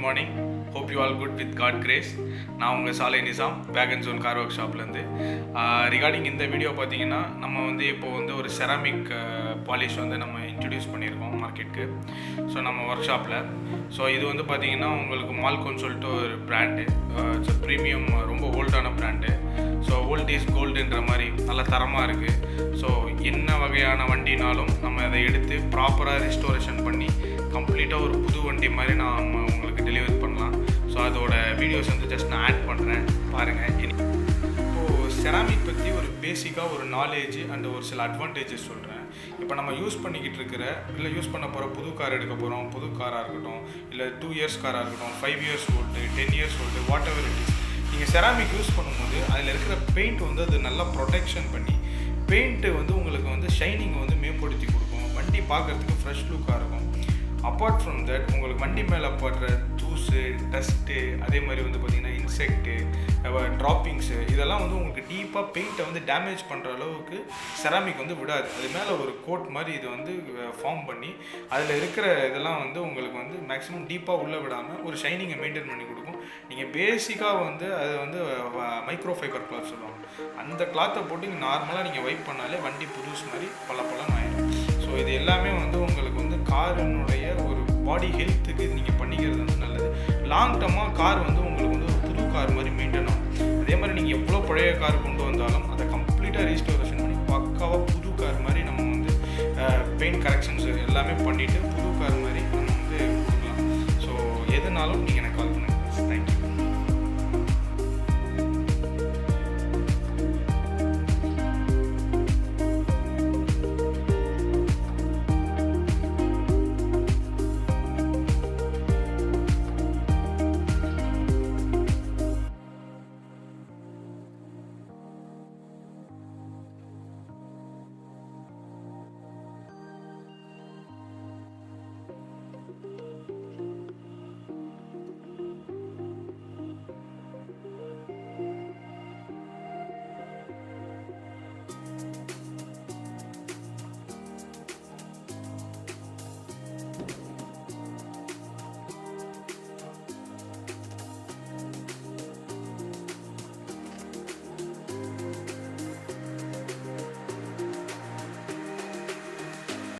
Good morning. Hope you all good with God grace. நான் உங்கள் சாலை நிசாம் WAGONZONE கார் ஒர்க் ஷாப்லேருந்து. ரிகார்டிங் இந்த வீடியோ பார்த்தீங்கன்னா நம்ம இப்போது ஒரு செராமிக் பாலிஷ் நம்ம இன்ட்ரடியூஸ் பண்ணியிருக்கோம் மார்க்கெட்டுக்கு. ஸோ நம்ம ஒர்க் ஷாப்பில் இது பார்த்தீங்கன்னா உங்களுக்கு மால்கோன்னு சொல்லிட்டு ஒரு பிராண்டு. இட்ஸ் ப்ரீமியம், ரொம்ப ஓல்டான பிராண்டு. ஸோ ஓல்ட் இஸ் கோல்டுன்ற மாதிரி நல்ல தரமாக இருக்குது. ஸோ என்ன வகையான வண்டினாலும் நம்ம அதை எடுத்து ப்ராப்பராக ரெஸ்டோரேஷன் பண்ணி கம்ப்ளீட்டாக ஒரு புது வண்டி மாதிரி நான் உங்களுக்கு டெலிவரி பண்ணலாம். ஸோ அதோட வீடியோஸ் ஜஸ்ட் நான் ஆட் பண்ணுறேன், பாருங்கள். இப்போது செராமிக் பற்றி ஒரு பேசிக்காக ஒரு நாலேஜ் அண்ட் ஒரு சில அட்வான்டேஜஸ் சொல்கிறேன். இப்போ நம்ம யூஸ் பண்ணிக்கிட்டு இருக்கிற இல்லை யூஸ் பண்ண போகிற புது கார் எடுக்க போகிறோம், புது காராக இருக்கட்டும், இல்லை 2 இயர்ஸ் காராக இருக்கட்டும், 5 years old, 10 years old, what ever it is, நீங்கள் செராமிக் யூஸ் பண்ணும்போது அதில் இருக்கிற பெயிண்ட் அது நல்லா ப்ரொடெக்ஷன் பண்ணி பெயிண்ட்டு உங்களுக்கு ஷைனிங் மேம்படுத்தி கொடுக்கும். வண்டி பார்க்குறதுக்கு ஃப்ரெஷ் லுக்காக இருக்கும். அப்பார்ட் ஃப்ரம் தட் உங்களுக்கு வண்டி மேலே படுற தூசு, டஸ்ட்டு, அதே மாதிரி பார்த்திங்கன்னா இன்செக்ட்டு, ட்ராப்பிங்ஸு, இதெல்லாம் உங்களுக்கு டீப்பாக பெயிண்ட்டை டேமேஜ் பண்ணுற அளவுக்கு செராமிக் விடாது. அது மேலே ஒரு கோட் மாதிரி இது ஃபார்ம் பண்ணி அதில் இருக்கிற இதெல்லாம் உங்களுக்கு மேக்ஸிமம் டீப்பாக உள்ளே விடாமல் ஒரு ஷைனிங்கை மெயின்டைன் பண்ணி கொடுக்கும். நீங்கள் பேசிக்காக அது மைக்ரோ ஃபைபர் கிளாத் சொல்லுவாங்க. அந்த கிளாத்தை போட்டு நீங்கள் நார்மலாக நீங்கள் வைப் பண்ணாலே வண்டி புதுசு மாதிரி பல ஆயிடும். ஸோ இது எல்லாமே உங்களுக்கு காரினுடைய ஒரு பாடி ஹெல்த்துக்கு நீங்கள் பண்ணிக்கிறது நல்லது. லாங் டர்மாக கார் உங்களுக்கு ஒரு புது கார் மாதிரி மெயின்டைன் ஆகும். அதே மாதிரி நீங்கள் எவ்வளோ பழைய கார் கொண்டு வந்தாலும் அதை கம்ப்ளீட்டாக ரீஸ்டோரேஷன் பண்ணி பக்காவாக புது கார் மாதிரி நம்ம பெயிண்ட் கரெக்ஷன்ஸ் எல்லாமே பண்ணிவிட்டு புது கார் மாதிரி நம்ம கொடுக்கலாம். ஸோ எதுனாலும் நீங்கள் எனக்கு